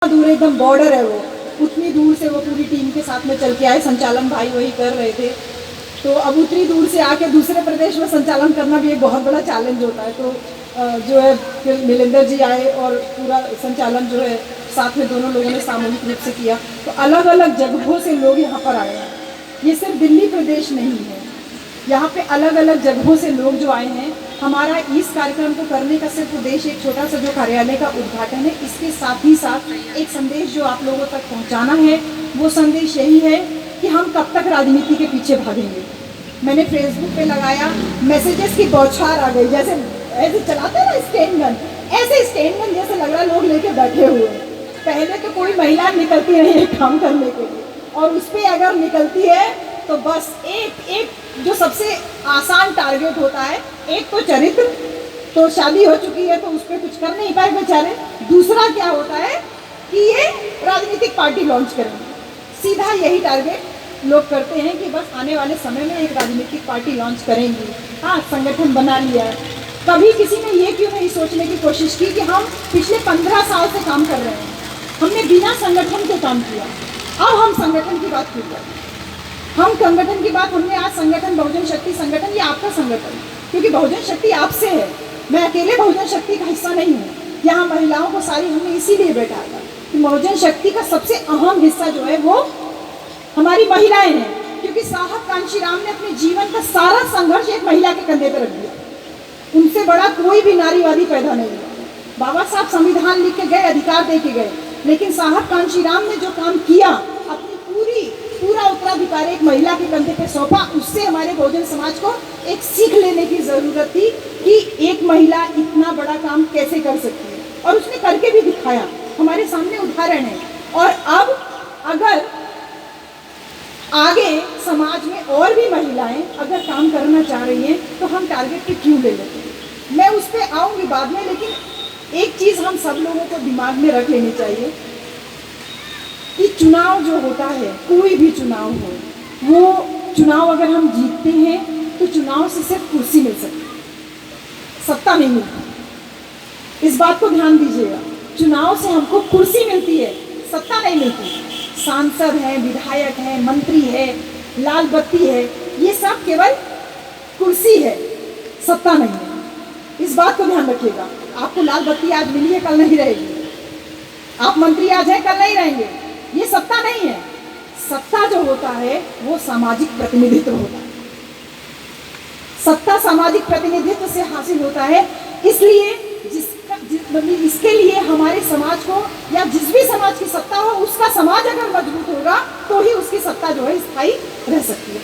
दूर एकदम बॉर्डर है वो, उतनी दूर से वो पूरी टीम के साथ में चल के आए। संचालन भाई वही कर रहे थे, तो अब उतनी दूर से आके दूसरे प्रदेश में संचालन करना भी एक बहुत बड़ा चैलेंज होता है। तो जो है फिर नीलेंद्र जी आए और पूरा संचालन जो है साथ में दोनों लोगों ने सामूहिक रूप से किया। तो अलग अलग जगहों से लोग यहाँ पर आए हैं, ये सिर्फ दिल्ली प्रदेश नहीं है, यहाँ पे अलग अलग जगहों से लोग जो आए हैं। हमारा इस कार्यक्रम को करने का सिर्फ उद्देश्य एक छोटा सा जो कार्यालय का उद्घाटन है, इसके साथ ही साथ एक संदेश जो आप लोगों तक पहुंचाना है। वो संदेश यही है कि हम कब तक राजनीति के पीछे भागेंगे। मैंने फेसबुक पे लगाया, मैसेजेस की बौछार आ गई, जैसे ऐसे चलाते हैं ना स्टैंड गन, ऐसे स्टैंड गन जैसे लग रहा है लोग लेके बैठे हुए हैं। पहले तो कोई महिला निकलती नहीं है काम करने के लिए, और उस पर अगर निकलती है तो बस एक जो सबसे आसान टारगेट होता है, एक तो चरित्र, तो शादी हो चुकी है तो उस पर कुछ कर नहीं पाए बेचारे। दूसरा क्या होता है कि ये राजनीतिक पार्टी लॉन्च करेंगे, सीधा यही टारगेट लोग करते हैं कि बस आने वाले समय में एक राजनीतिक पार्टी लॉन्च करेंगी। हाँ, संगठन बना लिया है। कभी किसी ने ये क्यों नहीं सोचने की कोशिश की कि हम पिछले 15 साल से काम कर रहे हैं, हमने बिना संगठन के काम किया, अब हम संगठन की बात क्यों करें। हम संगठन की बात, हमने आज संगठन बहुजन शक्ति संगठन, ये आपका संगठन, क्योंकि बहुजन शक्ति आपसे है। मैं अकेले बहुजन शक्ति का हिस्सा नहीं हूँ। यहाँ महिलाओं को सारी हमने इसीलिए बैठा था कि बहुजन शक्ति का सबसे अहम हिस्सा जो है वो हमारी महिलाएं हैं, क्योंकि साहब कांशीराम ने अपने जीवन का सारा संघर्ष एक महिला के कंधे पर रख दिया। उनसे बड़ा कोई भी नारीवादी पैदा नहीं हुआ। बाबा साहब संविधान लिख के गए, अधिकार दे के गए, लेकिन साहब कांशीराम ने जो काम किया, अपनी पूरा उत्तराधिकार एक महिला के कंधे पे सौंपा। उससे हमारे बहुजन समाज को एक सीख लेने की ज़रूरत थी कि एक महिला इतना बड़ा काम कैसे कर सकती है, और उसने करके भी दिखाया। हमारे सामने उदाहरण है। और अब अगर आगे समाज में और भी महिलाएं अगर काम करना चाह रही हैं तो हम टारगेट पे क्यों ले लेते हैं। मैं उस पर आऊँगी बाद में, लेकिन एक चीज़ हम सब लोगों को दिमाग में रख लेनी चाहिए कि चुनाव जो होता है, कोई भी चुनाव हो, वो चुनाव अगर हम जीतते हैं तो चुनाव से सिर्फ कुर्सी मिल सकती है, सत्ता नहीं मिलती। इस बात को ध्यान दीजिएगा, चुनाव से हमको कुर्सी मिलती है, सत्ता नहीं मिलती। सांसद है, विधायक है, मंत्री है, लाल बत्ती है, ये सब केवल कुर्सी है, सत्ता नहीं है। इस बात को ध्यान रखिएगा। आपको लाल बत्ती आज मिली है, कल नहीं रहेगी। आप मंत्री आज हैं, कल नहीं रहेंगे। ये सत्ता नहीं है। सत्ता जो होता है वो सामाजिक प्रतिनिधित्व होता है। सत्ता सामाजिक प्रतिनिधित्व से हासिल होता है। इसलिए इसके लिए हमारे समाज को, या जिस भी समाज की सत्ता हो, उसका समाज अगर मजबूत होगा तो ही उसकी सत्ता जो है स्थायी रह सकती है।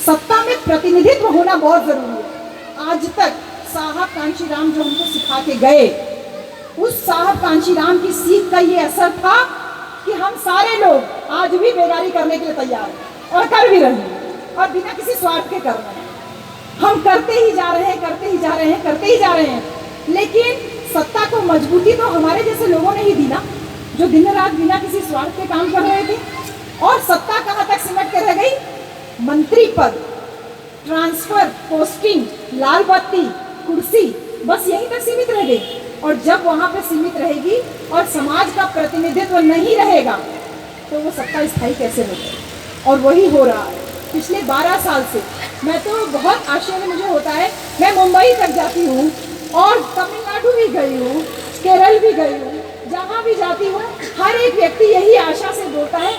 सत्ता में प्रतिनिधित्व होना बहुत जरूरी है। आज तक साहब कांशीराम जो हमको सिखा के गए, उस साहब कांशीराम की सीख का ये असर था कि हम सारे लोग आज भी बेगारी करने के लिए तैयार हैं, और कर भी रहे हैं, और बिना किसी स्वार्थ के कर रहे हैं। हम करते ही जा रहे हैं, करते ही जा रहे हैं, करते ही जा रहे हैं। लेकिन सत्ता को मजबूती तो हमारे जैसे लोगों ने ही दी ना, जो दिन रात बिना किसी स्वार्थ के काम कर रहे थे। और सत्ता कहाँ तक सिमट कर रह गई? मंत्री पद, ट्रांसफर, पोस्टिंग, लाल बत्ती, कुर्सी, बस यहीं तक सीमित रह गई। और जब वहाँ पे सीमित रहेगी और समाज का प्रतिनिधित्व नहीं रहेगा तो वो सत्ता स्थायी कैसे होगी? और वही हो रहा है पिछले 12 साल से। मैं तो बहुत आश्चर्य मुझे होता है, मैं मुंबई तक जाती हूँ और तमिलनाडु भी गई हूँ, केरल भी गई हूँ, जहाँ भी जाती हूँ हर एक व्यक्ति यही आशा से बोलता है,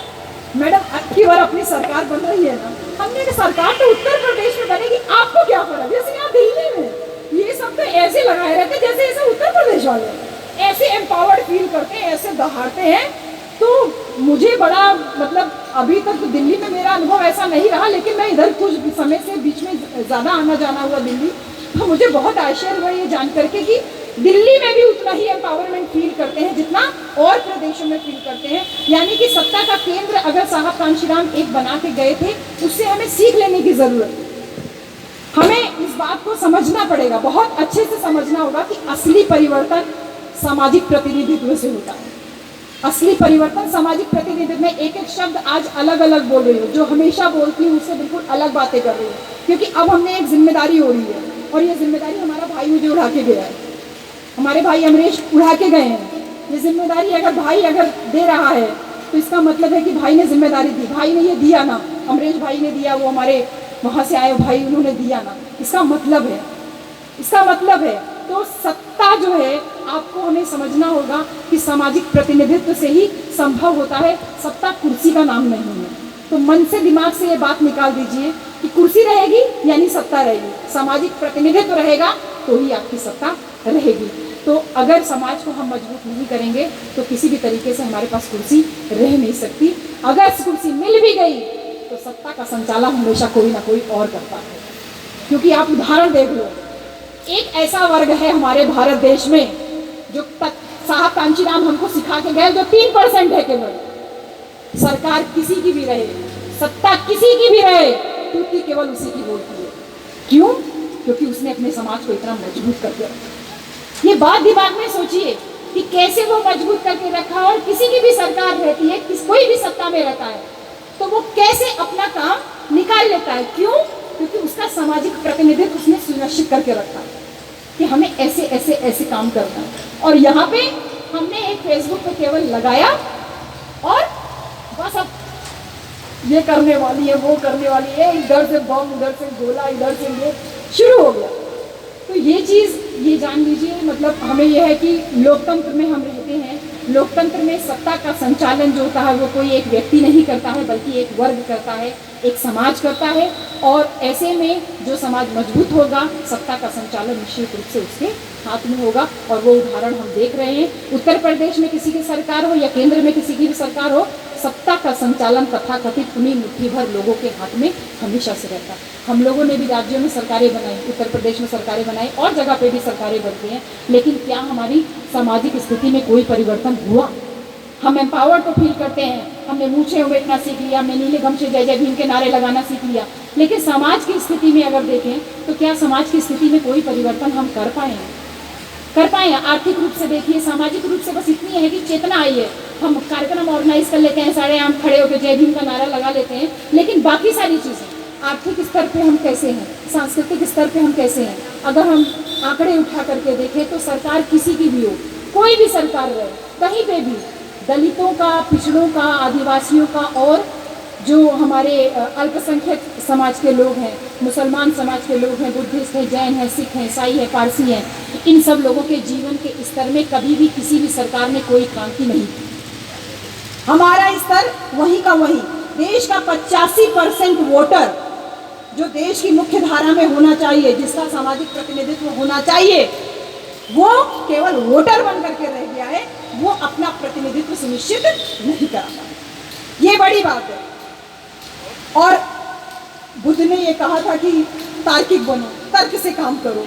मैडम अब की बार अपनी सरकार बन रही है ना। हमने कहा सरकार तो उत्तर प्रदेश में बनेगी, आपको क्या फर्क? जैसे यहाँ दिल्ली में ये सब तो ऐसे लगाए रहते जैसे ऐसे उत्तर प्रदेश वाले ऐसे एम्पावर्ड फील करते हैं, ऐसे दहाड़ते हैं। तो मुझे बड़ा मतलब, अभी तक तो दिल्ली में मेरा अनुभव ऐसा नहीं रहा, लेकिन मैं इधर कुछ समय से बीच में ज़्यादा आना जाना हुआ दिल्ली, तो मुझे बहुत आश्चर्य हुआ ये जान करके कि दिल्ली में भी उतना ही एम्पावरमेंट फील करते हैं जितना और प्रदेशों में फील करते हैं। यानी कि सत्ता का केंद्र अगर साहब कांशीराम एक बना के गए थे, उससे हमें सीख लेने की ज़रूरत है। हमें इस बात को समझना पड़ेगा, बहुत अच्छे से समझना होगा कि असली परिवर्तन सामाजिक प्रतिनिधित्व से होता है। असली परिवर्तन सामाजिक प्रतिनिधित्व में एक एक शब्द आज अलग अलग बोल रही हूँ, जो हमेशा बोलती हूँ उससे बिल्कुल अलग बातें कर रही हूँ, क्योंकि अब हमने एक जिम्मेदारी हो रही है, और ये जिम्मेदारी हमारा भाई मुझे उड़ा के गया है, हमारे भाई अमरीश उड़ा के गए हैं। ये जिम्मेदारी अगर भाई अगर दे रहा है तो इसका मतलब है कि भाई ने जिम्मेदारी दी, भाई ने ये दिया ना, अमरीश भाई ने दिया, वो हमारे वहाँ से आए भाई उन्होंने दिया ना, इसका मतलब है। तो सत्ता जो है आपको हमें समझना होगा कि सामाजिक प्रतिनिधित्व से ही संभव होता है, सत्ता कुर्सी का नाम नहीं है। तो मन से दिमाग से ये बात निकाल दीजिए कि कुर्सी रहेगी यानी सत्ता रहेगी, सामाजिक प्रतिनिधित्व रहेगा तो ही आपकी सत्ता रहेगी। तो अगर समाज को हम मजबूत नहीं करेंगे तो किसी भी तरीके से हमारे पास कुर्सी रह नहीं सकती। अगर कुर्सी मिल भी गई तो सत्ता का संचालन हमेशा कोई ना कोई और करता है। क्योंकि आप उदाहरण देख लो, एक ऐसा वर्ग है हमारे भारत देश में जो साहब कांचीराम हमको सिखा के गए, जो 3% है केवल। सरकार किसी की भी रहे, सत्ता किसी की भी रहे, टूटी केवल उसी की बोलती है। क्यों? क्योंकि उसने अपने समाज को इतना मजबूत करके रखा। ये बात दिमाग में सोचिए कि कैसे वो मजबूत करके रखा। और किसी की भी सरकार रहती है, कोई भी सत्ता में रहता है तो वो कैसे अपना काम निकाल लेता है। क्यों? क्योंकि उसका सामाजिक प्रतिनिधित्व उसने सुनिश्चित करके रखा है कि हमें ऐसे ऐसे ऐसे काम करना है। और यहाँ पे हमने एक फेसबुक पे केवल लगाया और बस अब ये करने वाली है, वो करने वाली है, इधर से बम, उधर से गोला, इधर से ये शुरू हो गया। तो ये चीज़ ये जान लीजिए, मतलब हमें यह है कि लोकतंत्र में हम रहते हैं। लोकतंत्र में सत्ता का संचालन जो होता है वो कोई एक व्यक्ति नहीं करता है, बल्कि एक वर्ग करता है, एक समाज करता है। और ऐसे में जो समाज मजबूत होगा, सत्ता का संचालन निश्चित रूप से उसके हाथ में होगा। और वो उदाहरण हम देख रहे हैं, उत्तर प्रदेश में किसी की सरकार हो या केंद्र में किसी की भी सरकार हो, सत्ता का संचालन तथाकथित उन्हीं मुट्ठी भर लोगों के हाथ में हमेशा से रहता है। हम लोगों ने भी राज्यों में सरकारें बनाई, उत्तर प्रदेश में सरकारें बनाई और जगह पे भी सरकारें बनती हैं, लेकिन क्या हमारी सामाजिक स्थिति में कोई परिवर्तन हुआ? हम एम्पावर्ड तो फील करते हैं, हमने मूछें उमेटना सीख लिया, हमने नीले गमछे जय जय भीम के नारे लगाना सीख लिया, लेकिन समाज की स्थिति में अगर देखें तो क्या समाज की स्थिति में कोई परिवर्तन हम कर पाए? आर्थिक रूप से देखिए, सामाजिक रूप से बस इतनी है कि चेतना आई है, हम कार्यक्रम ऑर्गेनाइज कर लेते हैं, सारे हम खड़े होकर जय भीम का नारा लगा लेते हैं, लेकिन बाकी सारी चीज़ें आर्थिक स्तर पे हम कैसे हैं, सांस्कृतिक स्तर पे हम कैसे हैं? अगर हम आंकड़े उठा करके देखें तो सरकार किसी की भी हो, कोई भी सरकार रहे, कहीं पे भी दलितों का, पिछड़ों का, आदिवासियों का और जो हमारे अल्पसंख्यक समाज के लोग हैं, मुसलमान समाज के लोग हैं, बुद्धिस्ट हैं, जैन हैं, सिख हैं, ईसाई हैं, पारसी हैं, इन सब लोगों के जीवन के स्तर में कभी भी किसी भी सरकार ने कोई क्रांति नहीं की। हमारा स्तर वहीं का वहीं। देश का 85% वोटर जो देश की मुख्य धारा में होना चाहिए, जिसका सामाजिक प्रतिनिधित्व होना चाहिए, वो केवल वोटर बन करके रह गया है, वो अपना प्रतिनिधित्व सुनिश्चित नहीं करा पाया। ये बड़ी बात है। और बुद्ध ने ये कहा था कि तार्किक बनो, तर्क से काम करो,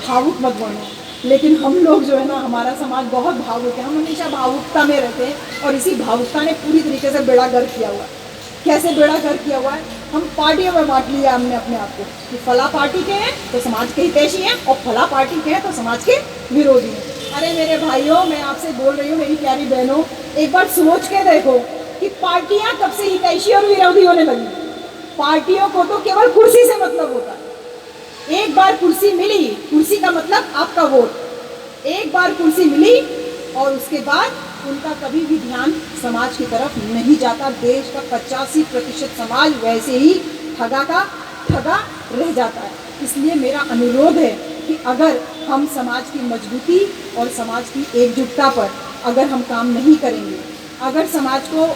भावुक मत बनो। लेकिन हम लोग जो है ना, हमारा समाज बहुत भावुक है, हम हमेशा भावुकता में रहते हैं और इसी भावुकता ने पूरी तरीके से बेड़ा गर्क किया हुआ है। कैसे बेड़ा गर्क किया हुआ है? हम पार्टियों में बांट लिया हमने अपने आप को कि फला पार्टी के हैं तो समाज के हितैषी हैं और फला पार्टी के हैं तो समाज के विरोधी हैं। अरे मेरे भाइयों, मैं आपसे बोल रही हूँ, मेरी प्यारी बहनों, एक बार सोच के देखो कि पार्टियां कब से हितैषी और विरोधी होने लगी। पार्टियों को तो केवल कुर्सी से मतलब होता है। एक बार कुर्सी मिली, कुर्सी का मतलब आपका वोट, एक बार कुर्सी मिली और उसके बाद उनका कभी भी ध्यान समाज की तरफ नहीं जाता। देश का 85% समाज वैसे ही ठगा का ठगा रह जाता है। इसलिए मेरा अनुरोध है कि अगर हम समाज की मजबूती और समाज की एकजुटता पर अगर हम काम नहीं करेंगे, अगर समाज को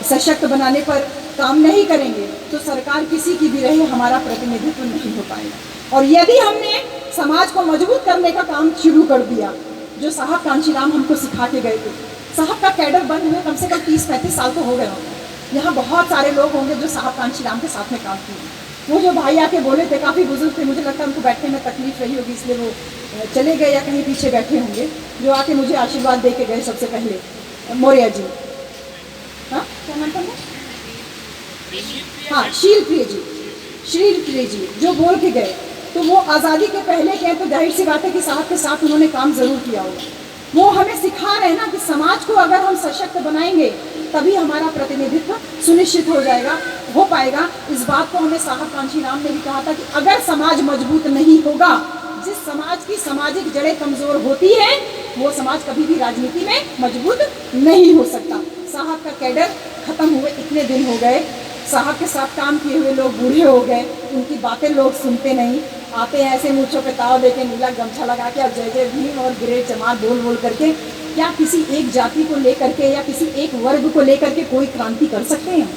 सशक्त बनाने पर काम नहीं करेंगे, तो सरकार किसी की भी रहे, हमारा प्रतिनिधित्व नहीं हो पाएगा। और यदि हमने समाज को मजबूत करने का काम शुरू कर दिया, जो साहब कांचीराम हमको सिखा के गए थे, साहब का कैडर बंद हुए कम से कम 30-35 साल तो हो गए होंगे। यहाँ बहुत सारे लोग होंगे जो साहब कांचीराम के साथ में काम किए। वो जो भाई आके बोले थे, काफ़ी बुजुर्ग थे, मुझे लगता है उनको बैठने में तकलीफ रही होगी, इसलिए वो चले गए या कहीं पीछे बैठे होंगे। जो आके मुझे आशीर्वाद दे के गए सबसे पहले, मौर्य जी, हाँ क्या नाम था? हाँ, शीलप्रिय जी जो बोल के गए, तो वो आज़ादी के पहले के हैं, तो जाहिर सी बात है कि साहब के साथ उन्होंने काम ज़रूर किया होगा। वो हमें सिखा रहे हैं ना कि समाज को अगर हम सशक्त बनाएंगे तभी हमारा प्रतिनिधित्व सुनिश्चित हो पाएगा। इस बात को हमें साहब कांचीराम ने भी कहा था कि अगर समाज मजबूत नहीं होगा जिस समाज की सामाजिक जड़ें कमज़ोर होती हैं वो समाज कभी भी राजनीति में मजबूत नहीं हो सकता। साहब का कैडर ख़त्म हुए इतने दिन हो गए, साहब के साथ काम किए हुए लोग बूढ़े हो गए, उनकी बातें लोग सुनते नहीं, आते हैं ऐसे मूँछों पे ताव देके नीला गमछा लगा के अब जय जय भीम और ग्रेट जमात बोल बोल करके। क्या किसी एक जाति को लेकर के या किसी एक वर्ग को लेकर के कोई क्रांति कर सकते हैं?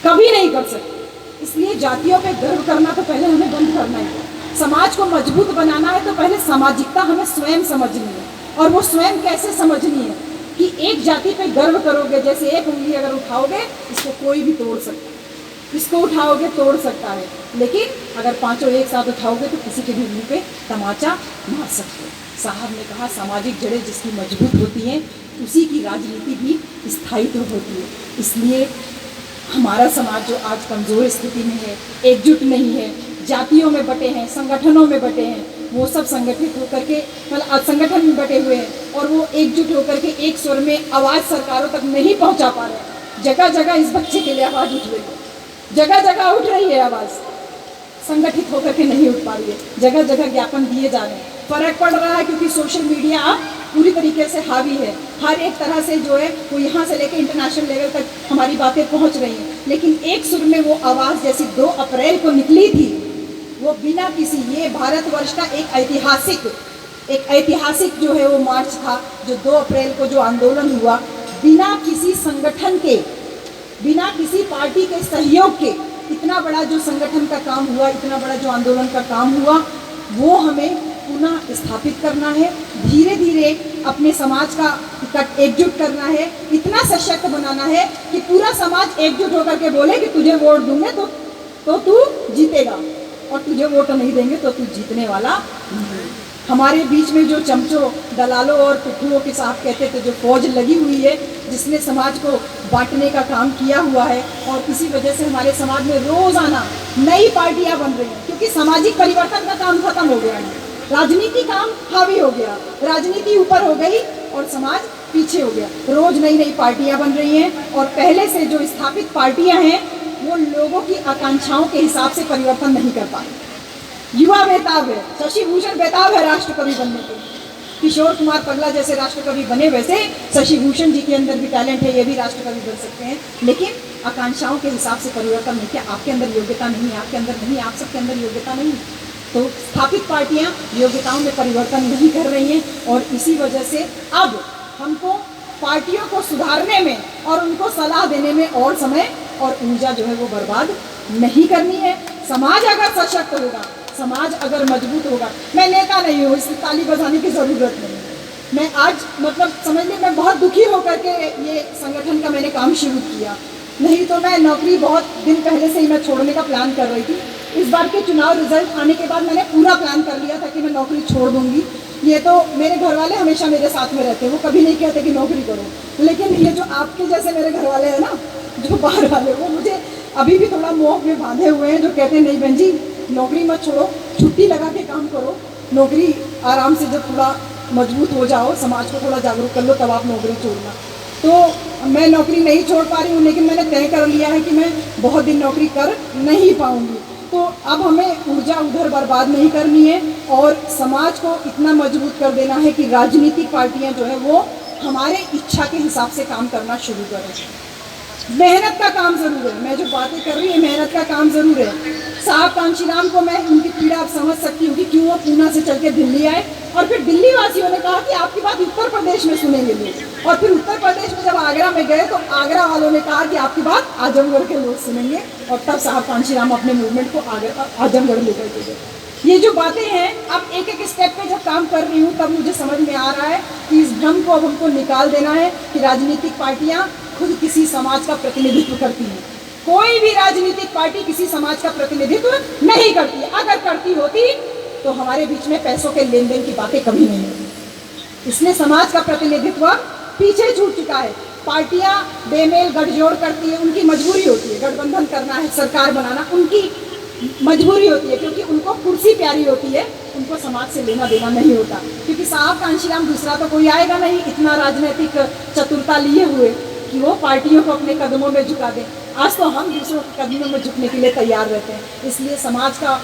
कभी नहीं कर सकते। इसलिए जातियों पे गर्व करना तो पहले हमें बंद करना है। समाज को मजबूत बनाना है तो पहले सामाजिकता हमें स्वयं समझनी है। और वो स्वयं कैसे समझनी है कि एक जाति पे गर्व करोगे, जैसे एक उंगली अगर उठाओगे इसको कोई भी तोड़ सकता है, इसको उठाओगे तोड़ सकता है, लेकिन अगर पांचों एक साथ उठाओगे तो किसी के भी मुंह पे तमाचा मार सकते हो। साहब ने कहा सामाजिक जड़ें जिसकी मजबूत होती हैं उसी की राजनीति भी स्थायित्व होती है। इसलिए हमारा समाज जो आज कमज़ोर स्थिति में है, एकजुट नहीं है, जातियों में बटे हैं, संगठनों में बटे हैं, वो सब संगठित होकर के मतलब संगठन में बटे हुए हैं और वो एकजुट होकर के एक स्वर में आवाज़ सरकारों तक नहीं पहुंचा पा रहे हैं। जगह जगह इस बच्चे के लिए आवाज़ उठ रही है, जगह जगह उठ रही है आवाज़, संगठित होकर के नहीं उठ पा रही है। जगह जगह ज्ञापन दिए जा रहे हैं, फ़र्क पड़ रहा है क्योंकि सोशल मीडिया अब पूरी तरीके से हावी है। हर एक तरह से जो है वो यहाँ से लेकर इंटरनेशनल लेवल तक हमारी बातें पहुँच रही हैं, लेकिन एक सुर में वो आवाज़ जैसी 2 अप्रैल को निकली थी, वो बिना किसी, ये भारतवर्ष का एक ऐतिहासिक जो है वो मार्च था, जो 2 अप्रैल को जो आंदोलन हुआ, बिना किसी संगठन के, बिना किसी पार्टी के सहयोग के इतना बड़ा जो संगठन का काम हुआ, इतना बड़ा जो आंदोलन का काम हुआ, वो हमें पुनः स्थापित करना है। धीरे धीरे अपने समाज का एकजुट करना है, इतना सशक्त बनाना है कि पूरा समाज एकजुट होकर के बोले कि तुझे वोट दूंगे तो तू जीतेगा और तुझे वोट नहीं देंगे तो तू जीतने वाला नहीं। हमारे बीच में जो चमचों, दलालों और पिट्ठुओं के साथ कहते थे, जो फौज लगी हुई है जिसने समाज को बांटने का काम किया हुआ है, और इसी वजह से हमारे समाज में रोज़ाना नई पार्टियां बन रही हैं क्योंकि सामाजिक परिवर्तन का काम खत्म हो गया है, राजनीति काम हावी हो गया, राजनीति ऊपर हो गई और समाज पीछे हो गया। रोज़ नई नई पार्टियां बन रही हैं और पहले से जो स्थापित पार्टियां हैं वो लोगों की आकांक्षाओं के हिसाब से परिवर्तन नहीं कर पाए। युवा बेताब है, शशि भूषण बेताब है राष्ट्रकवि बनने के, किशोर कुमार पगला जैसे राष्ट्रकवि बने वैसे शशि भूषण जी के अंदर भी टैलेंट है, ये भी राष्ट्रकवि बन सकते हैं, लेकिन आकांक्षाओं के हिसाब से परिवर्तन नहीं। क्या आपके अंदर योग्यता नहीं है? आपके अंदर नहीं, आप सबके अंदर योग्यता नहीं, तो स्थापित पार्टियां योग्यताओं में परिवर्तन नहीं कर रही हैं और इसी वजह से अब हमको पार्टियों को सुधारने में और उनको सलाह देने में और समय और ऊर्जा जो है वो बर्बाद नहीं करनी है। समाज अगर सशक्त होगा, समाज अगर मजबूत होगा, मैं नेता नहीं हूँ, इसकी ताली बजाने की ज़रूरत नहीं है। मैं आज मतलब समझ लीजिए मैं बहुत दुखी होकर के ये संगठन का मैंने काम शुरू किया, नहीं तो मैं नौकरी बहुत दिन पहले से ही मैं छोड़ने का प्लान कर रही थी। इस बार के चुनाव रिजल्ट आने के बाद मैंने पूरा प्लान कर लिया था कि मैं नौकरी छोड़ दूंगी। ये तो मेरे घर वाले हमेशा मेरे साथ में रहते हैं, वो कभी नहीं कहते कि नौकरी करो, लेकिन ये जो आपके जैसे मेरे घर वाले हैं ना, जो बाहर वाले, वो मुझे अभी भी थोड़ा मोह में बांधे हुए हैं, जो कहते हैं नहीं बहन जी नौकरी मत छोड़ो, छुट्टी लगा के काम करो, नौकरी आराम से जब थोड़ा मजबूत हो जाओ, समाज को थोड़ा जागरूक कर लो, तब आप नौकरी छोड़ना। तो मैं नौकरी नहीं छोड़ पा रही हूँ, लेकिन मैंने तय कर लिया है कि मैं बहुत दिन नौकरी कर नहीं पाऊँगी। तो अब हमें ऊर्जा उधर बर्बाद नहीं करनी है और समाज को इतना मजबूत कर देना है कि राजनीतिक पार्टियां जो है वो हमारे इच्छा के हिसाब से काम करना शुरू करें। मेहनत का काम ज़रूर है, मैं जो बातें कर रही हूँ मेहनत का काम ज़रूर है। साहब कांशीराम को मैं उनकी पीड़ा आप समझ सकती हूँ कि क्यों वो पूना से चल के दिल्ली आए और फिर दिल्ली वासियों ने कहा कि आपकी बात उत्तर प्रदेश में सुनेंगे लोग, और फिर उत्तर प्रदेश में जब आगरा में गए तो आगरा वालों ने कहा कि आपकी बात आजमगढ़ के लोग सुनेंगे, और तब साहब कांशीराम अपने मूवमेंट को आजमगढ़ लेकर के गए। ये जो बातें हैं, अब एक एक स्टेप पे जब काम कर रही हूँ तब मुझे समझ में आ रहा है कि इस भ्रम को अब हमको निकाल देना है कि राजनीतिक पार्टियाँ खुद किसी समाज का प्रतिनिधित्व करती हैं। कोई भी राजनीतिक पार्टी किसी समाज का प्रतिनिधित्व नहीं करती है। अगर करती होती तो हमारे बीच में पैसों के लेन देन की बातें कभी नहीं होती। इसलिए समाज का प्रतिनिधित्व पीछे छूट चुका है। पार्टियां बेमेल गठजोड़ करती है, उनकी मजबूरी होती है, गठबंधन करना है, सरकार बनाना उनकी मजबूरी होती है, क्योंकि उनको कुर्सी प्यारी होती है, उनको समाज से लेना देना नहीं होता। क्योंकि साहब कांशीराम दूसरा तो कोई आएगा नहीं इतना राजनीतिक चतुरता लिए हुए कि वो पार्टियों को अपने कदमों में झुका दें। आज तो हम दूसरों के कदमों में झुकने के लिए तैयार रहते हैं। इसलिए समाज का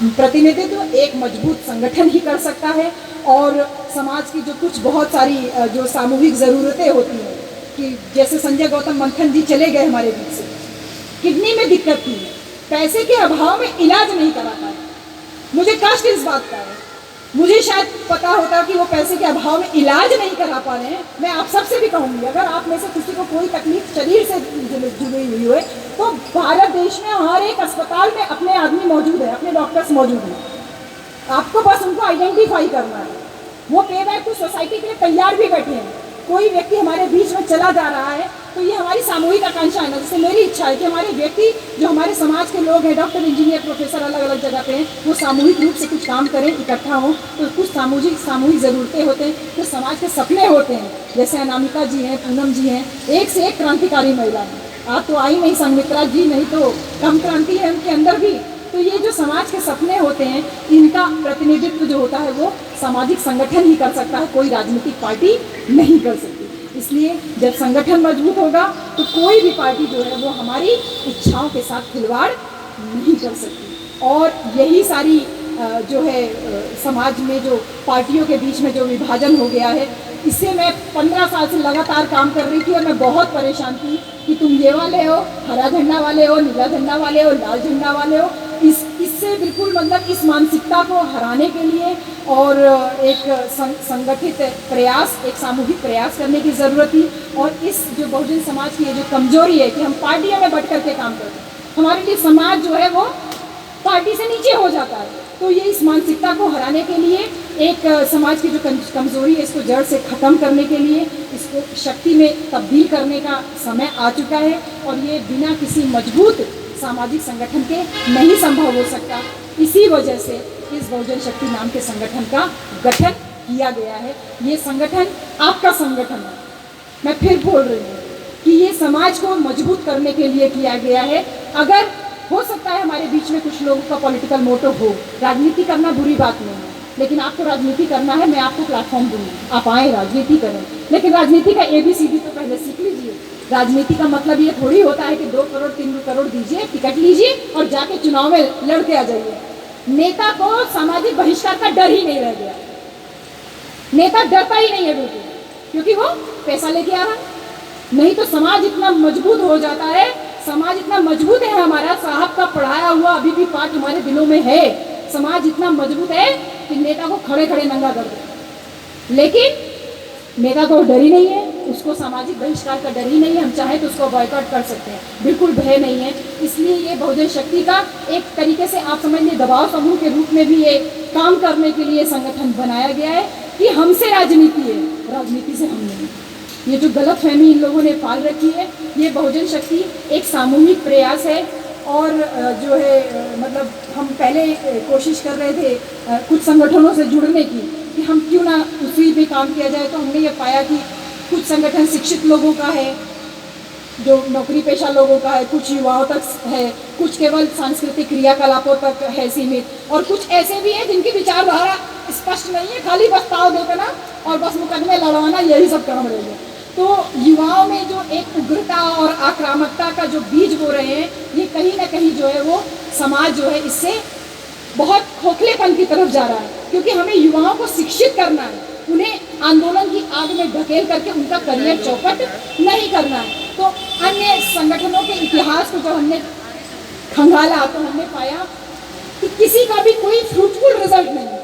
प्रतिनिधित्व एक मजबूत संगठन ही कर सकता है। और समाज की जो कुछ बहुत सारी जो सामूहिक ज़रूरतें होती हैं, कि जैसे संजय गौतम मंथन जी चले गए हमारे बीच से, किडनी में दिक्कत थी, पैसे के अभाव में इलाज नहीं करा पाए। मुझे कष्ट इस बात का है, मुझे शायद पता होता कि वो पैसे के अभाव में इलाज नहीं करा पा रहे हैं। मैं आप सबसे भी कहूँगी, अगर आप में से किसी को कोई तकलीफ शरीर से जुड़ी हुई है तो भारत देश में हर एक अस्पताल में अपने आदमी मौजूद है, अपने डॉक्टर्स मौजूद हैं। आपको बस उनको आइडेंटिफाई करना है। वो पे बैक टू सोसाइटी के लिए तैयार भी बैठे हैं। कोई व्यक्ति हमारे बीच में चला जा रहा है तो ये हमारी सामूहिक आकांक्षा है ना, जैसे मेरी इच्छा है कि हमारे व्यक्ति जो हमारे समाज के लोग हैं, डॉक्टर, इंजीनियर, प्रोफेसर, अलग अलग जगह पे हैं, वो सामूहिक रूप से कुछ काम करें, इकट्ठा हों। तो कुछ सामूहिक ज़रूरतें होते हैं, कुछ समाज के सपने होते हैं, जैसे अनामिका जी हैं, पूनम जी हैं, एक से एक क्रांतिकारी महिला हैं। आप तो आई नहीं, संगमित्रा जी नहीं तो कम क्रांति है उनके अंदर भी। तो ये जो समाज के सपने होते हैं, इनका प्रतिनिधित्व जो होता है वो सामाजिक संगठन ही कर सकता है, कोई राजनीतिक पार्टी नहीं कर सकती। इसलिए जब संगठन मजबूत होगा तो कोई भी पार्टी जो है वो हमारी इच्छाओं के साथ खिलवाड़ नहीं कर सकती। और यही सारी जो है समाज में जो पार्टियों के बीच में जो विभाजन हो गया है, इससे मैं 15 साल से लगातार काम कर रही थी और मैं बहुत परेशान थी कि तुम ये वाले हो, हरा झंडा वाले हो, नीला झंडा वाले हो, लाल झंडा वाले हो। इससे बिल्कुल मतलब इस मानसिकता को हराने के लिए और एक संगठित प्रयास, एक सामूहिक प्रयास करने की ज़रूरत थी। और इस जो बहुजन समाज की ये जो कमजोरी है कि हम पार्टियों में बट करके काम करते हैं, हमारे लिए समाज जो है वो पार्टी से नीचे हो जाता है। तो ये इस मानसिकता को हराने के लिए, एक समाज की जो कमजोरी है इसको जड़ से ख़त्म करने के लिए, इसको शक्ति में तब्दील करने का समय आ चुका है। और ये बिना किसी मजबूत सामाजिक संगठन के नहीं संभव हो सकता। इसी वजह से इस बहुजन शक्ति नाम के संगठन का गठन किया गया है। ये संगठन आपका संगठन है। मैं फिर बोल रही हूँ कि ये समाज को मजबूत करने के लिए किया गया है। अगर हो सकता है हमारे बीच में कुछ लोगों का पॉलिटिकल मोटो हो, राजनीति करना बुरी बात नहीं है, लेकिन आपको राजनीति करना है, मैं आपको प्लेटफॉर्म दूंगी, आप आए राजनीति करें। लेकिन राजनीति का ABCD तो पहले सीख लीजिए। राजनीति का मतलब ये थोड़ी होता है कि 2 करोड़ 3 करोड़ दीजिए, टिकट लीजिए और जाके चुनाव में लड़के आ जाइए। नेता को सामाजिक बहिष्कार का डर ही नहीं रह गया। नेता डरता ही नहीं है बिल्कुल, क्योंकि वो पैसा लेके आ रहा है। नहीं तो समाज इतना मजबूत हो जाता है, समाज इतना मजबूत है, हमारा साहब का पढ़ाया हुआ अभी भी पाठ हमारे दिलों में है। समाज इतना मजबूत है कि नेता को खड़े खड़े नंगा कर दे, लेकिन नेता को डर ही नहीं है, उसको सामाजिक बहिष्कार का डर ही नहीं है। हम चाहें तो उसको बॉयकॉट कर सकते हैं, बिल्कुल भय नहीं है। इसलिए ये बहुजन शक्ति का एक तरीके से आप समझ लीजिए दबाव समूह के रूप में भी ये काम करने के लिए संगठन बनाया गया है कि हमसे राजनीति है, राजनीति से हम नहीं। ये जो गलतफहमी इन लोगों ने पाल रखी है, ये बहुजन शक्ति एक सामूहिक प्रयास है। और जो है मतलब हम पहले कोशिश कर रहे थे कुछ संगठनों से जुड़ने की कि हम क्यों ना उसी पे काम किया जाए। तो हमने ये पाया कि कुछ संगठन शिक्षित लोगों का है, जो नौकरी पेशा लोगों का है, कुछ युवाओं तक है, कुछ केवल सांस्कृतिक क्रियाकलापों तक है सीमित, और कुछ ऐसे भी हैं जिनकी विचारधारा स्पष्ट नहीं है, खाली बस्ताव देना और बस मुकदमे लड़वाना, यही सब काम रहे हैं। तो युवाओं में जो एक उग्रता और आक्रामकता का जो बीज बो रहे हैं, ये कहीं ना कहीं जो है वो समाज जो है इससे बहुत खोखलेपन की तरफ जा रहा है। क्योंकि हमें युवाओं को शिक्षित करना है, उन्हें आंदोलन की आग में ढकेल करके उनका करियर चौपट नहीं करना है। तो अन्य संगठनों के इतिहास को जब हमने खंगाला तो हमने पाया कि किसी का भी कोई फ्रूटफुल रिजल्ट नहीं है,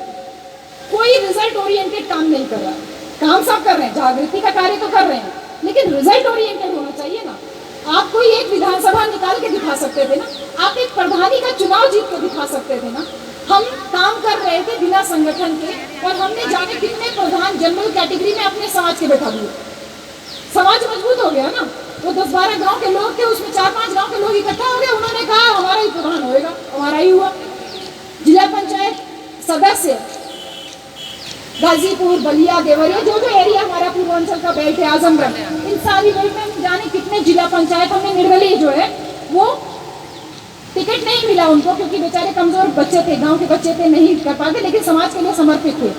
कोई रिजल्ट ओरिएंटेड काम नहीं कर रहा। काम सब कर रहे हैं, जागृति का कार्य तो कर रहे हैं, लेकिन रिजल्ट ओरिएंटेड होना चाहिए ना। आप कोई एक विधानसभा निकाल के दिखा सकते थे ना, आप एक प्रधानी का चुनाव जीत के दिखा सकते थे ना। हम काम कर रहे थे बिना संगठन के, और हमने जाने कितने प्रधान जनरल कैटेगरी में अपने समाज के बैठा दिए। समाज मजबूत हो गया ना। वो 10-12 गांव के लोग थे, उसमें 4-5 गांव के लोग इकट्ठा हो गए, उन्होंने कहा हमारा ही प्रधान होएगा, हमारा ही हुआ। जिला पंचायत सदस्य गाजीपुर, बलिया, देवरिया, जो जो एरिया हमारा पूर्वांचल का बेल्ट है, आजमगढ़, इन सारी बेल्ट में जाने कितने जिला पंचायत हमने निर्दलीय जो है वो टिकट नहीं मिला उनको, क्योंकि बेचारे कमजोर बच्चे थे, गांव के बच्चे थे, नहीं कर पाते, लेकिन समाज के लिए समर्पित थे,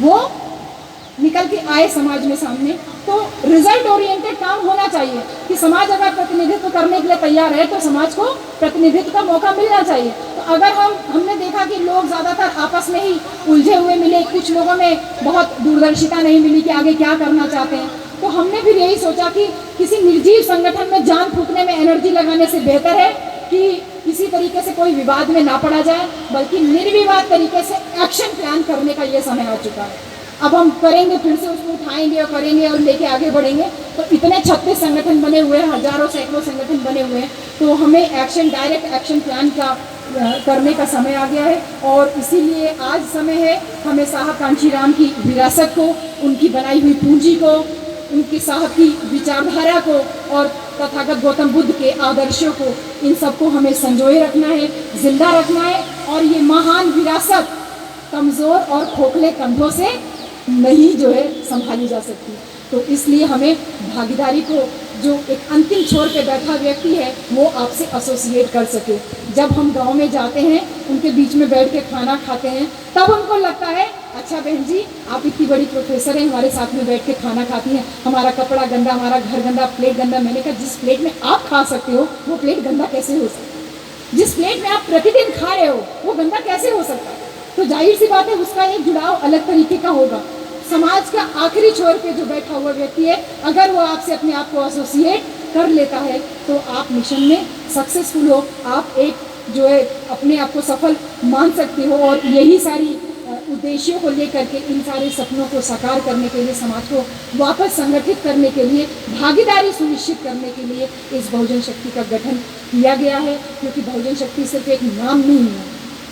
वो निकल के आए समाज में सामने। तो रिजल्ट ओरिएंटेड काम होना चाहिए कि समाज अगर प्रतिनिधित्व करने के लिए तैयार है तो समाज को प्रतिनिधित्व का मौका मिलना चाहिए। तो अगर हमने देखा कि लोग ज़्यादातर आपस में ही उलझे हुए मिले, कुछ लोगों में बहुत दूरदर्शिता नहीं मिली कि आगे क्या करना चाहते हैं, तो हमने फिर यही सोचा कि किसी निर्जीव संगठन में जान फूकने में एनर्जी लगाने से बेहतर है कि किसी तरीके से कोई विवाद में ना पड़ा जाए, बल्कि निर्विवाद तरीके से एक्शन प्लान करने का ये समय आ चुका है। अब हम करेंगे, फिर से उसको उठाएंगे और करेंगे और लेके आगे बढ़ेंगे। तो इतने 36 संगठन बने हुए हैं, हजारों सैकड़ों संगठन बने हुए हैं, तो हमें डायरेक्ट एक्शन प्लान का करने का समय आ गया है। और इसीलिए आज समय है हमें साहब कांशीराम की विरासत को, उनकी बनाई हुई पूंजी को, उनकी साहब की विचारधारा को और तथागत गौतम बुद्ध के आदर्शों को, इन सबको हमें संजोए रखना है, जिंदा रखना है। और ये महान विरासत कमज़ोर और खोखले कंधों से नहीं जो है संभाली जा सकती। तो इसलिए हमें भागीदारी को, जो एक अंतिम छोर पे बैठा व्यक्ति है वो आपसे एसोसिएट कर सके। जब हम गांव में जाते हैं, उनके बीच में बैठ के खाना खाते हैं, तब उनको लगता है अच्छा बहन जी आप इतनी बड़ी प्रोफेसर हैं, हमारे साथ में बैठ के खाना खाती हैं, हमारा कपड़ा गंदा, हमारा घर गंदा, प्लेट गंदा। मैंने कहा जिस प्लेट में आप खा सकते हो वो प्लेट गंदा कैसे हो सकता है? जिस प्लेट में आप प्रतिदिन खा रहे हो वो गंदा कैसे हो सकता है? तो जाहिर सी बात है उसका एक जुड़ाव अलग तरीके का होगा। समाज का आखिरी छोर पे जो बैठा हुआ व्यक्ति है, अगर वो आपसे अपने आप को एसोसिएट कर लेता है तो आप मिशन में सक्सेसफुल हो, आप एक जो है अपने आप को सफल मान सकते हो। और यही सारी उद्देश्यों को लेकर के, इन सारे सपनों को साकार करने के लिए, समाज को वापस संगठित करने के लिए, भागीदारी सुनिश्चित करने के लिए इस बहुजन शक्ति का गठन किया गया है। क्योंकि बहुजन शक्ति सिर्फ एक नाम नहीं है,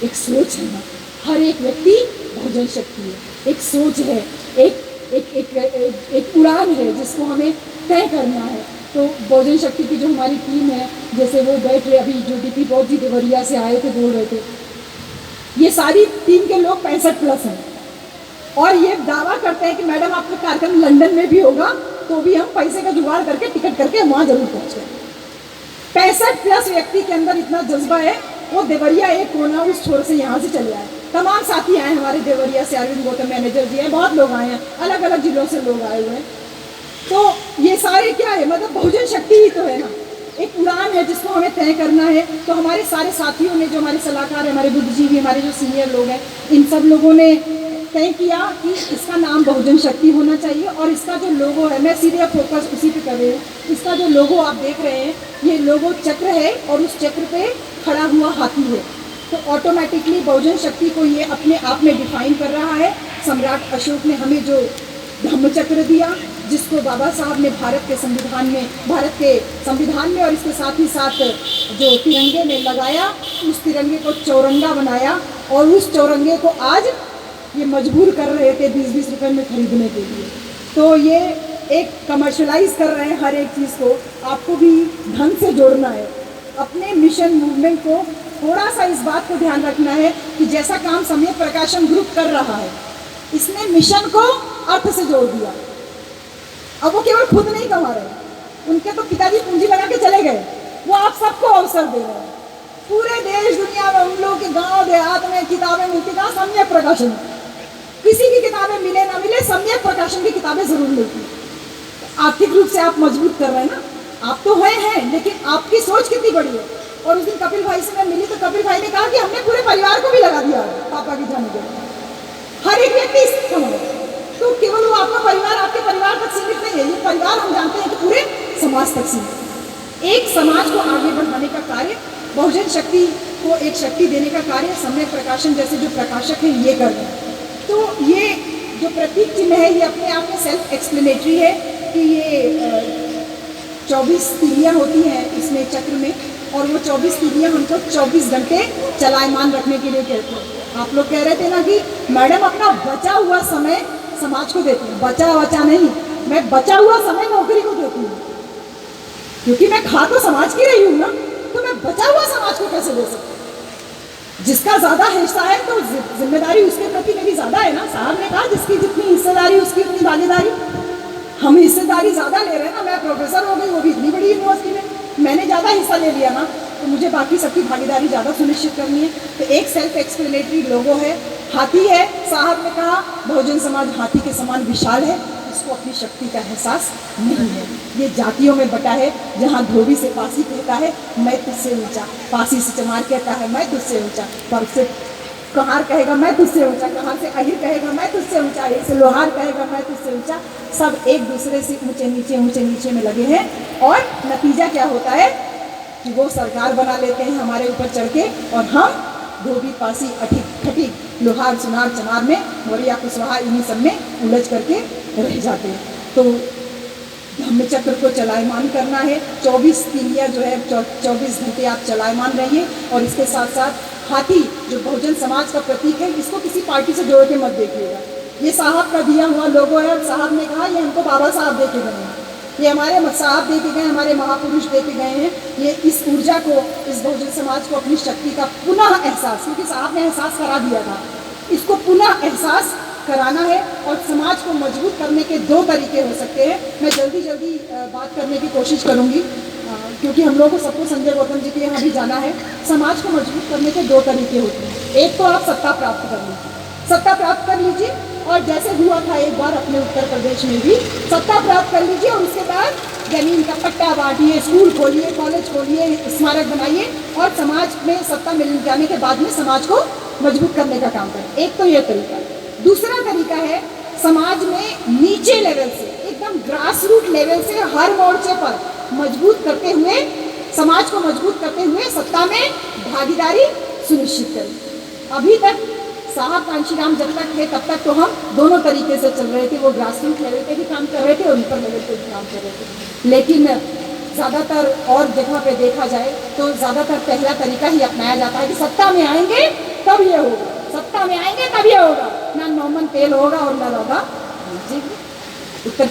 एक सोच है ना। हर एक व्यक्ति बहुजन शक्ति है, एक सोच है, एक उड़ान है जिसको हमें तय करना है। तो बहुजन शक्ति की जो हमारी टीम है, जैसे वो बैठ रहे, अभी जो डीपी बॉस जी देवरिया से आए थे बोल रहे थे, ये सारी टीम के लोग 65+ हैं और ये दावा करते हैं कि मैडम आपका कार्यक्रम लंदन में भी होगा तो भी हम पैसे का जुगाड़ करके टिकट करके वहाँ जरूर पहुँचे। 65+ व्यक्ति के अंदर इतना जज्बा है। वो देवरिया एक कोना उस छोर से यहाँ से चले आए, तमाम साथी आए हमारे देवरिया से, अरविंद गौतम मैनेजर जी हैं, बहुत लोग आए हैं, अलग अलग जिलों से लोग आए हुए हैं। तो ये सारे क्या है, मतलब बहुजन शक्ति ही तो है ना, एक उड़ान है जिसको हमें तय करना है। तो हमारे सारे साथियों ने, जो हमारे सलाहकार हैं, हमारे बुद्धिजीवी, हमारे जो सीनियर लोग हैं, इन सब लोगों ने तय किया कि इसका नाम बहुजन शक्ति होना चाहिए। और इसका जो लोगो है, मैं सीधे फोकस उसी पे कर रही हूँ, इसका जो लोगो आप देख रहे हैं, ये लोगो चक्र है और उस चक्र पे खड़ा हुआ हाथी है। तो ऑटोमेटिकली बहुजन शक्ति को ये अपने आप में डिफाइन कर रहा है। सम्राट अशोक ने हमें जो धम्म चक्र दिया, जिसको बाबा साहब ने भारत के संविधान में और इसके साथ ही साथ जो तिरंगे में लगाया, उस तिरंगे को चौरंगा बनाया और उस चौरंगे को आज ये मजबूर कर रहे थे 20-20 रुपए में खरीदने के लिए। तो ये एक कमर्शलाइज कर रहे हैं हर एक चीज़ को। आपको भी ढंग से जोड़ना है अपने मिशन मूवमेंट को। थोड़ा सा इस बात को ध्यान रखना है कि जैसा काम सम्यक प्रकाशन ग्रुप कर रहा है, इसने मिशन को अर्थ से जोड़ दिया। अब वो केवल खुद नहीं कमा रहे, उनके तो पिताजी पूंजी लगा के चले गए, वो आप सबको अवसर दे रहे हैं। पूरे देश दुनिया में उन लोगों के गांव देहात में किताबें मिलती, कहाँ सम्यक प्रकाशन, किसी की किताबें मिले ना मिले, सम्यक प्रकाशन की किताबें जरूर मिलती। आर्थिक रूप से आप मजबूत कर रहे हैं ना, आप तो हैं, लेकिन आपकी सोच कितनी बड़ी है। और उस दिन कपिल भाई से मैं मिली तो कपिल भाई ने कहा कि हमने पूरे परिवार को भी लगा दिया पापा की जाने के लिए। हर एक व्यक्ति इसका तो केवल वो आपका परिवार, आपके परिवार तक सीमित नहीं है, ये परिवार हम जानते हैं कि पूरे समाज तक सीमित। एक समाज को आगे बढ़ाने का कार्य, बहुजन शक्ति को एक शक्ति देने का कार्य सम्यक प्रकाशन जैसे जो प्रकाशक हैं ये कर रहे हैं। तो ये जो प्रतीक चिन्ह है, ये अपने आप में सेल्फ एक्सप्लेनेटरी है कि ये 24 तीलियाँ होती हैं इसमें चक्र में, और वो 24 तीलियाँ हमको 24 घंटे चलायमान रखने के लिए कहते हैं। आप लोग कह रहे थे ना कि मैडम अपना बचा हुआ समय समाज को देती हूँ। बचा नहीं, मैं बचा हुआ समय नौकरी को देती हूँ, क्योंकि मैं खा तो समाज की रही हूँ ना, तो मैं बचा हुआ समाज को कैसे दे सकती हूँ? जिसका ज़्यादा हिस्सा है तो जिम्मेदारी उसके प्रति मेरी ज़्यादा है ना। साहब ने कहा जिसकी जितनी हिस्सेदारी उसकी उतनी भागीदारी। हम हिस्सेदारी ज़्यादा ले रहे हैं ना, मैं प्रोफेसर हो गई, वो भी इतनी बड़ी यूनिवर्सिटी में, मैंने ज़्यादा हिस्सा ले लिया ना, तो मुझे बाकी सबकी भागीदारी ज़्यादा सुनिश्चित करनी है। तो एक सेल्फ एक्सप्लेनेटरी लोगो है, हाथी है। साहब ने कहा बहुजन समाज हाथी के समान विशाल है, इसको अपनी शक्ति का एहसास नहीं है। ये जातियों में बटा है, जहाँ धोबी से पासी कहता है मैं तुझसे ऊंचा, पासी से चमार कहता है मैं तुझसे ऊंचा, पर से कहार कहेगा मैं तुझसे ऊंचा, कहार से अहिर कहेगा मैं तुझसे ऊंचा, अहिर से लोहार कहेगा मैं तुझसे ऊंचा। सब एक दूसरे से ऊंचे नीचे में लगे हैं और नतीजा क्या होता है कि वो सरकार बना लेते हैं हमारे ऊपर चढ़ के, और हम धोबी पासी अठिक खटिक लोहार सुनार चमार में, मोरिया कुशवाहा इन्हीं सब में उलझ करके रह जाते हैं। तो धम्म चक्र को चलायमान करना है, 24 तीलियाँ जो है 24 घंटे आप चलायमान रहिए। और इसके साथ साथ हाथी जो बहुजन समाज का प्रतीक है, इसको किसी पार्टी से जोड़ के मत देखिएगा। ये साहब का दिया हुआ लोगो है, और साहब ने कहा ये हमको बाबा साहब दे के गए हैं, ये हमारे साहब दे के गए, हमारे महापुरुष दे के गए हैं। ये इस ऊर्जा को, इस बहुजन समाज को अपनी शक्ति का पुनः एहसास, क्योंकि साहब ने एहसास करा दिया था, इसको पुनः एहसास कराना है। और समाज को मजबूत करने के 2 तरीके हो सकते हैं। मैं जल्दी बात करने की कोशिश करूँगी, क्योंकि हम लोगों को सबको संजय गौतम जी के यहाँ भी जाना है। समाज को मजबूत करने के 2 तरीके होते हैं। एक तो आप सत्ता प्राप्त कर लीजिए, सत्ता प्राप्त कर लीजिए, और जैसे हुआ था एक बार अपने उत्तर प्रदेश में भी, सत्ता प्राप्त कर लीजिए और उसके बाद जमीन का पट्टा बांटिए, स्कूल खोलिए, कॉलेज खोलिए, स्मारक बनाइए, और समाज में सत्ता मिल जाने के बाद में समाज को मजबूत करने का काम करें। एक तो ये तरीका है। दूसरा तरीका है समाज में नीचे लेवल से, एकदम ग्रास रूट लेवल से, हर मोर्चे पर मजबूत करते हुए, समाज को मजबूत करते हुए सत्ता में भागीदारी सुनिश्चित करें। अभी तक साहब कांशीराम जब तक थे तब तक तो हम दोनों तरीके से चल रहे थे, वो ग्रास रूट लेवल पे भी काम कर रहे थे और ऊपर लेवल पे भी काम कर रहे थे। लेकिन ज़्यादातर और जगह पे देखा जाए तो ज़्यादातर पहला तरीका ही अपनाया जाता है कि सत्ता में आएंगे तब ये होगा, सत्ता में आएंगे तब ये होगा, ना नौमन तेल होगा और ना होगा उत्तर